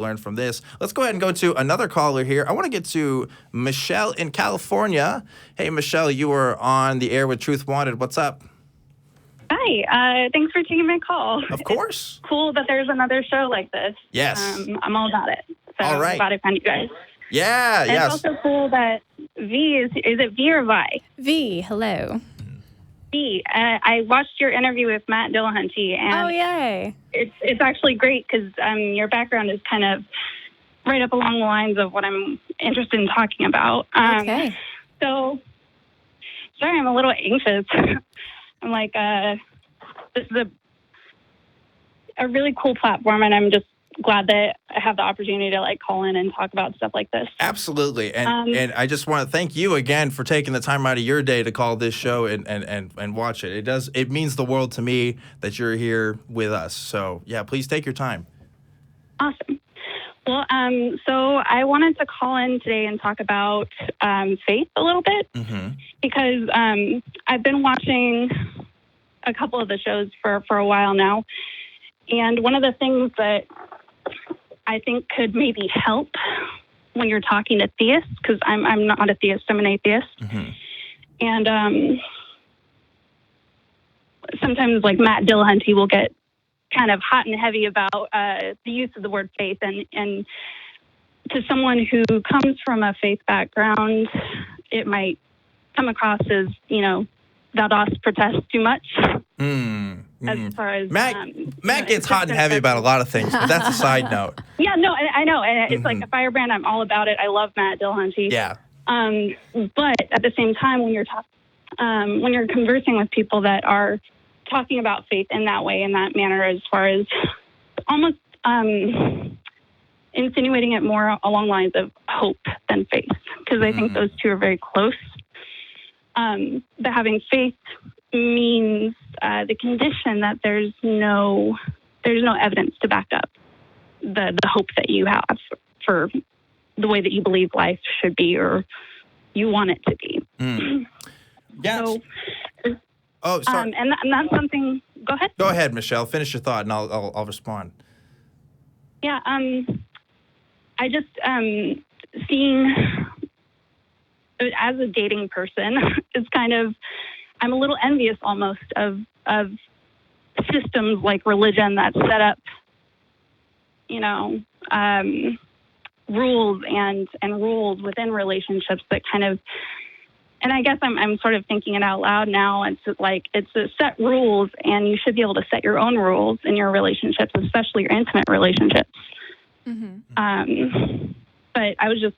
learn from this. Let's go ahead and go to another caller here. I want to get to Michelle in California. Hey, Michelle, you are on the air with Truth Wanted. What's up? Hi. Thanks for taking my call. Of course. It's cool that there's another show like this. Yes. I'm all about it. So All right. I'm glad I found you guys. Yeah, And yes. It's also cool that V is it V or Vi? V, hello. V. I watched your interview with Matt Dillahunty, and Oh, yay. it's actually great because your background is kind of right up along the lines of what I'm interested in talking about. Okay. So, sorry, I'm a little anxious. I'm like, this is a really cool platform, and I'm just glad that I have the opportunity to call in and talk about stuff like this. Absolutely. And I just want to thank you again for taking the time out of your day to call this show and watch it. It means the world to me that you're here with us. So, yeah, please take your time. Awesome. Well, so I wanted to call in today and talk about faith a little bit because I've been watching a couple of the shows for a while now. And one of the things that I think could maybe help when you're talking to theists, because I'm not a theist, I'm an atheist. And sometimes Matt Dillahunty will get kind of hot and heavy about the use of the word faith. And to someone who comes from a faith background, it might come across as, thou dost protest too much. As far as Matt gets hot and heavy about a lot of things, but that's a side note. Yeah, no, I know, and it's like a firebrand. I'm all about it. I love Matt Dillahunty. Yeah. But at the same time, when you're conversing with people that are talking about faith in that way, in that manner, as far as almost insinuating it more along lines of hope than faith, because I think those two are very close. But having faith means the condition that there's no evidence to back up the hope that you have for the way that you believe life should be or you want it to be. Yes. So, sorry. and that's something. Go ahead. Go ahead, Michelle. Finish your thought, and I'll respond. Yeah. I just seeing as a dating person, it's kind of, I'm a little envious almost of systems like religion that set up, rules and rules within relationships that kind of, and I guess I'm sort of thinking it out loud now. It's a set rules, and you should be able to set your own rules in your relationships, especially your intimate relationships. But I was just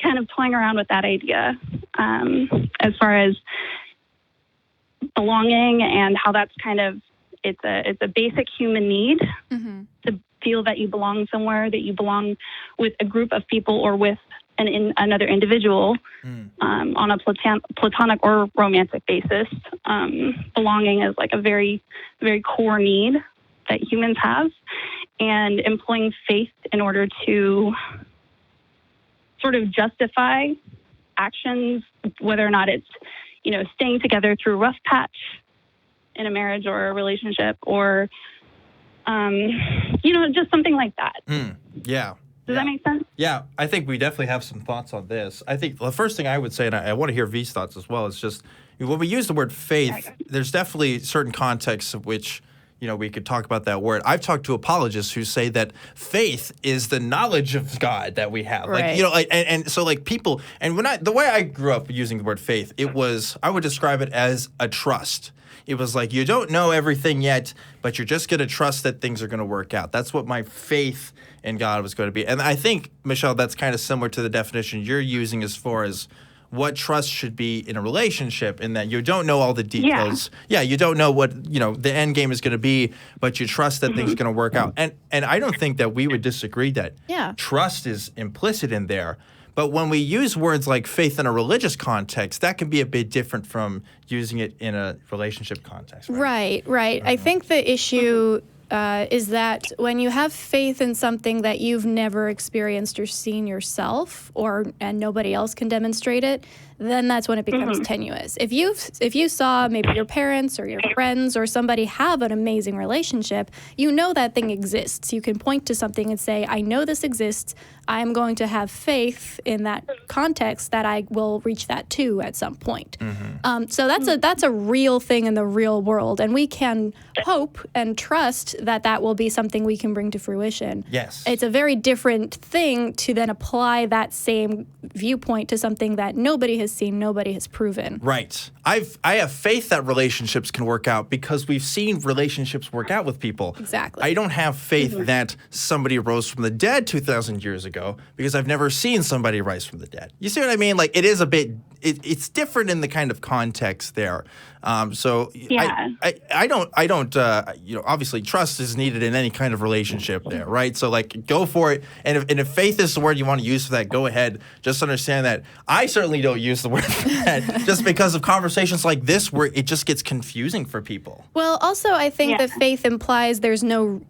kind of toying around with that idea as far as belonging and how that's kind of it's a basic human need to feel that you belong somewhere, that you belong with a group of people or with another individual on a platonic or romantic basis. Belonging is a very, very core need that humans have, and employing faith in order to sort of justify actions, whether or not it's, staying together through a rough patch in a marriage or a relationship, or, just something like that. Yeah. Does that make sense? Yeah, I think we definitely have some thoughts on this. I think the first thing I would say, and I want to hear V's thoughts as well, is just when we use the word faith, there's definitely certain contexts of which, we could talk about that word. I've talked to apologists who say that faith is the knowledge of God that we have. Right. So people, and the way I grew up using the word faith, I would describe it as a trust. It was you don't know everything yet, but you're just going to trust that things are going to work out. That's what my faith in God was going to be. And I think, Michelle, that's kind of similar to the definition you're using as far as what trust should be in a relationship, in that you don't know all the details. Yeah, you don't know what, the end game is going to be, but you trust that things are going to work out. And I don't think that we would disagree that trust is implicit in there. But when we use words like faith in a religious context, that can be a bit different from using it in a relationship context. Right. I think the issue is that when you have faith in something that you've never experienced or seen yourself, and nobody else can demonstrate it, then that's when it becomes tenuous. If you saw maybe your parents or your friends or somebody have an amazing relationship, you know that thing exists. You can point to something and say, I know this exists. I'm going to have faith in that context that I will reach that too at some point. So that's a real thing in the real world, and we can hope and trust that that will be something we can bring to fruition. Yes. It's a very different thing to then apply that same viewpoint to something that nobody has seen, nobody has proven. Right. I have faith that relationships can work out because we've seen relationships work out with people. Exactly. I don't have faith that somebody rose from the dead 2,000 years ago because I've never seen somebody rise from the dead. You see what I mean? Like, it is a bit, it's different in the kind of context there. So Yeah. I don't, obviously trust is needed in any kind of relationship there, right? So like, go for it. And if faith is the word you want to use for that, go ahead. Just understand that I certainly don't use the word for that just because of conversations like this where it just gets confusing for people. Well, also, I think that faith implies there's no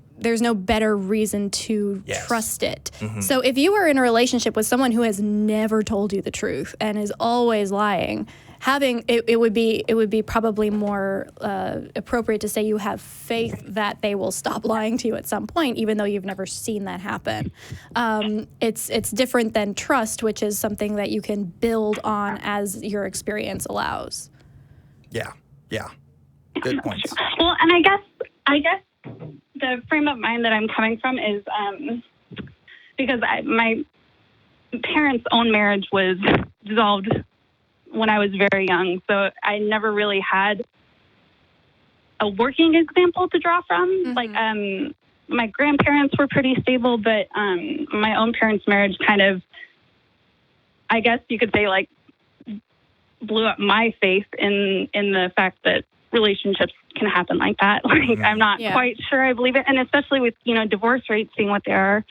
better reason to trust it. So if you are in a relationship with someone who has never told you the truth and is always lying, having it would be probably more appropriate to say you have faith that they will stop lying to you at some point, even though you've never seen that happen. It's different than trust, which is something that you can build on as your experience allows. Yeah. Good points. Well, and I guess the frame of mind that I'm coming from is because my parents' own marriage was dissolved when I was very young, so I never really had a working example to draw from. Like, my grandparents were pretty stable, but my own parents' marriage kind of, I guess you could say, like, blew up my faith in the fact that relationships can happen like that. Like, I'm not quite sure I believe it. And especially with, divorce rates being what they are,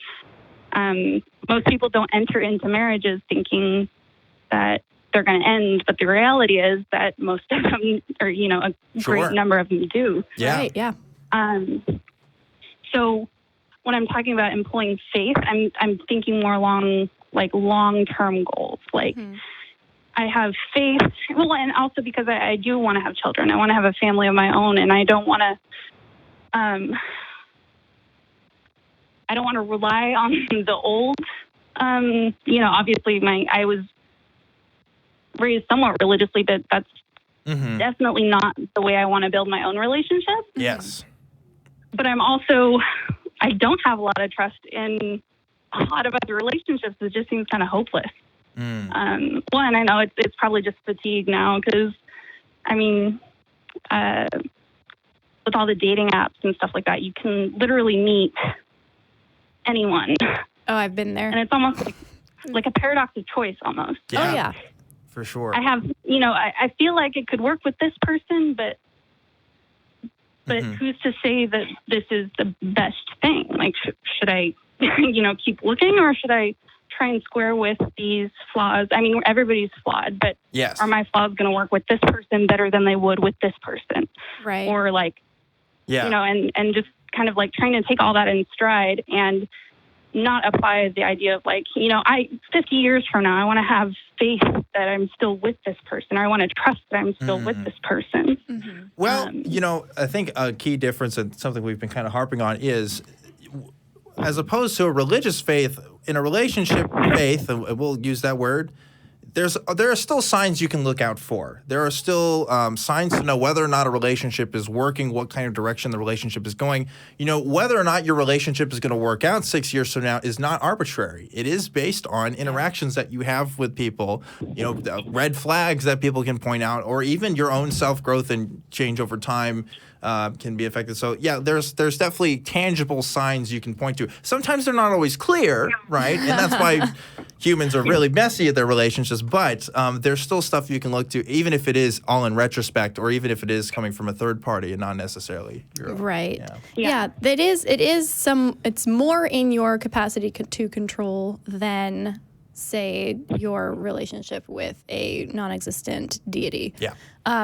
most people don't enter into marriages thinking that they're going to end. But the reality is that most of them, or, a great number of them do. Yeah. Right, yeah. So when I'm talking about employing faith, I'm thinking more along, like, long-term goals. Like, I have faith, well, and also because I do want to have children. I want to have a family of my own, and I don't want to rely on the old. Obviously I was raised somewhat religiously, but that's definitely not the way I want to build my own relationship. Yes. But I don't have a lot of trust in a lot of other relationships. It just seems kind of hopeless. And I know it's probably just fatigue now because, with all the dating apps and stuff like that, you can literally meet anyone. Oh, I've been there. And it's almost like a paradox of choice almost. Yeah, oh, yeah. For sure. I have, I feel like it could work with this person, but who's to say that this is the best thing? Like, should I, keep looking, or should I try and square with these flaws? I mean, everybody's flawed, but are my flaws going to work with this person better than they would with this person? Right. Or like, and just kind of like trying to take all that in stride and not apply the idea of like, 50 years from now, I want to have faith that I'm still with this person, or I want to trust that I'm still with this person. Well, I think a key difference and something we've been kind of harping on is, as opposed to a religious faith, in a relationship faith, and we'll use that word, there are still signs you can look out for. There are still signs to know whether or not a relationship is working, what kind of direction the relationship is going. Whether or not your relationship is going to work out 6 years from now is not arbitrary. It is based on interactions that you have with people, red flags that people can point out, or even your own self-growth and change over time can be affected. So, there's definitely tangible signs you can point to. Sometimes they're not always clear, right? And that's why humans are really messy at their relationships, but there's still stuff you can look to, even if it is all in retrospect, or even if it is coming from a third party and not necessarily your own. Right. Yeah. It's more in your capacity to control than, say, your relationship with a non-existent deity. Yeah.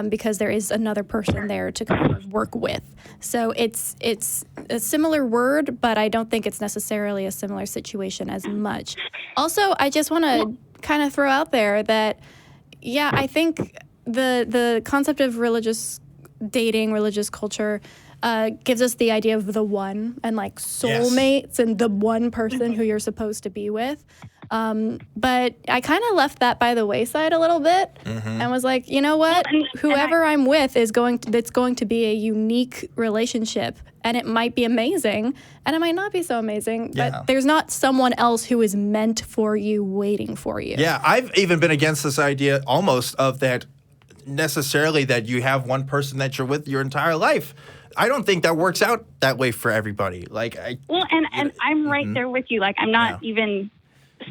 Because there is another person there to kind of work with. So it's a similar word, but I don't think it's necessarily a similar situation as much. Also, I just want to kind of throw out there that Yeah, I think the concept of religious dating, religious culture, gives us the idea of the one and like soulmates and the one person who you're supposed to be with. But I kind of left that by the wayside a little bit and was like, you know what? Whoever I'm with it's going to be a unique relationship, and it might be amazing and it might not be so amazing, but there's not someone else who is meant for you waiting for you. Yeah, I've even been against this idea almost of that necessarily that you have one person that you're with your entire life. I don't think that works out that way for everybody. Like, and I'm right there with you. Like, I'm not even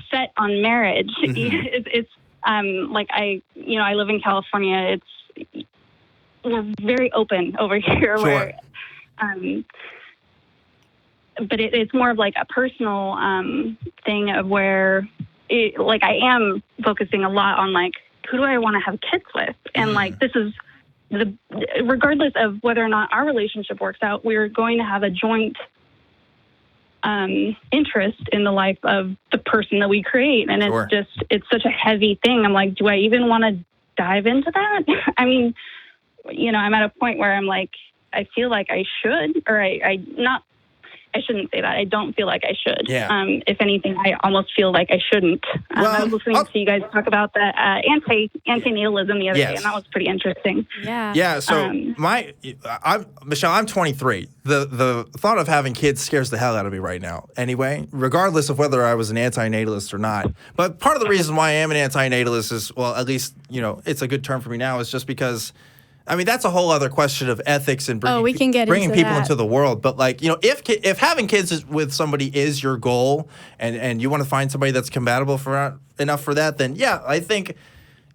set on marriage. It's like I live in California. We're very open over here. Sure. Where, but it's more of like a personal thing of where, like, I am focusing a lot on like, who do I want to have kids with, and like this is. Regardless of whether or not our relationship works out, we're going to have a joint interest in the life of the person that we create. And it's such a heavy thing. I'm like, do I even want to dive into that? I mean, I'm at a point where I'm like, I feel like I should, or I shouldn't say that. I don't feel like I should. Yeah. If anything, I almost feel like I shouldn't. I was listening to you guys talk about the antinatalism the other day, and that was pretty interesting. Yeah. Yeah. So Michelle, I'm 23. The thought of having kids scares the hell out of me right now. Anyway, regardless of whether I was an antinatalist or not. But part of the reason why I am an antinatalist is, well, at least it's a good term for me now, is just because. I mean, that's a whole other question of ethics and bringing people into the world. But like, if having kids with somebody is your goal, and you want to find somebody that's compatible enough for that, then yeah, I think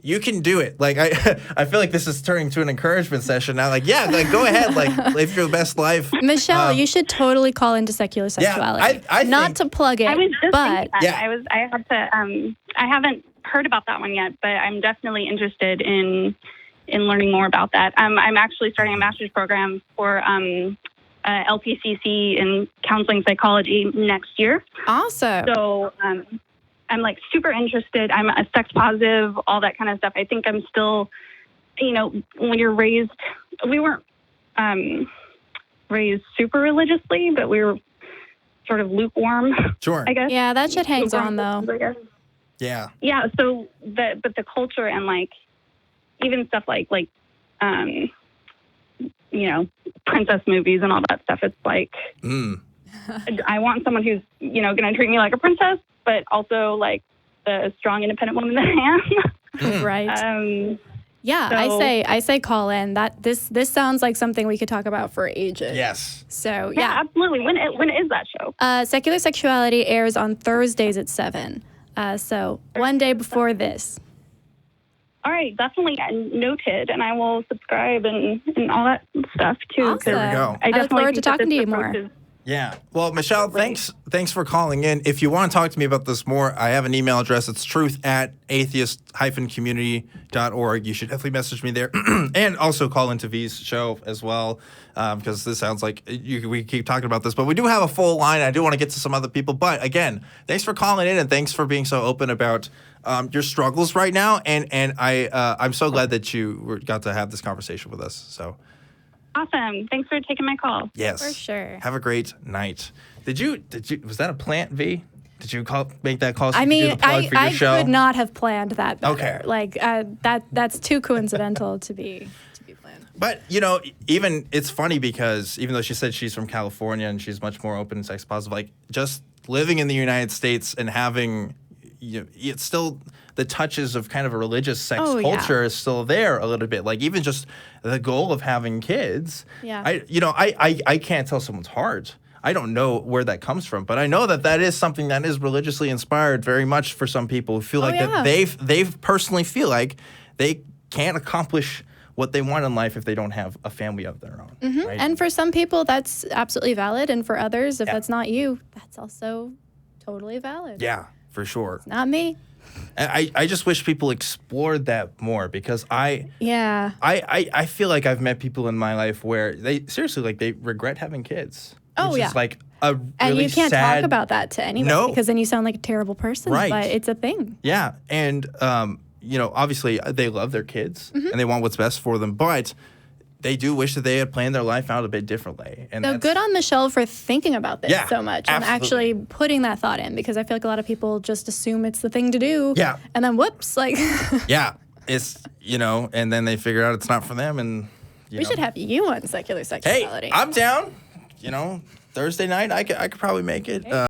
you can do it. Like I feel like this is turning to an encouragement session now. Like, yeah, like go ahead, like live your best life. Michelle, you should totally call into secular sexuality. I not to plug it, I was just but that. I had to. I haven't heard about that one yet, but I'm definitely interested in learning more about that. I'm actually starting a master's program for LPCC in counseling psychology next year. Awesome. So I'm like super interested. I'm a sex positive, all that kind of stuff. I think I'm still, when you're raised, we weren't raised super religiously, but we were sort of lukewarm. Sure. I guess. Yeah, that shit hangs on though. Yeah. Yeah. So but the culture and like, even stuff like princess movies and all that stuff. It's like, I want someone who's, going to treat me like a princess, but also like the strong, independent woman that I am. Right. Yeah, so, I say call in. That this sounds like something we could talk about for ages. Yes. So yeah, absolutely. When is that show? Secular Sexuality airs on Thursdays at 7. So one day before this. All right, definitely noted, and I will subscribe and all that stuff too. Awesome. There we go. I look forward to talking to you more. Yeah. Well, Michelle, thanks for calling in. If you want to talk to me about this more, I have an email address. It's truth@atheist-community.org. You should definitely message me there. And also call into V's show as well, because this sounds like we keep talking about this. But we do have a full line. I do want to get to some other people. But again, thanks for calling in, and thanks for being so open about your struggles right now. And I'm so glad that you got to have this conversation with us. So. Awesome. Thanks for taking my call. Yes. For sure. Have a great night. Did you was that a plant, V? Did you make that call? So I mean, I could not have planned that better. Okay. Like that's too coincidental to be planned. But even it's funny because even though she said she's from California and she's much more open and sex positive, like just living in the United States and having it's still the touches of kind of a religious sex culture is still there a little bit. Like even just the goal of having kids. Yeah. I can't tell someone's heart. I don't know where that comes from, but I know that is something that is religiously inspired very much for some people who feel that they personally feel like they can't accomplish what they want in life if they don't have a family of their own. Mm-hmm. Right? And for some people, that's absolutely valid. And for others, if that's not you, that's also totally valid. Yeah, for sure. It's not me. I just wish people explored that more because I feel like I've met people in my life where they seriously they regret having kids. It's like a really and you can't sad, talk about that to anyone because then you sound like a terrible person. Right. But it's a thing. Yeah, and obviously they love their kids and they want what's best for them, but they do wish that they had planned their life out a bit differently. And so good on Michelle for thinking about this so much and absolutely. actually putting that thought in, because I feel like a lot of people just assume it's the thing to do. Yeah. And then whoops, like. Yeah. It's, and then they figure out it's not for them. And, we should have you on secular sexuality. Hey, I'm down. Thursday night, I could probably make it.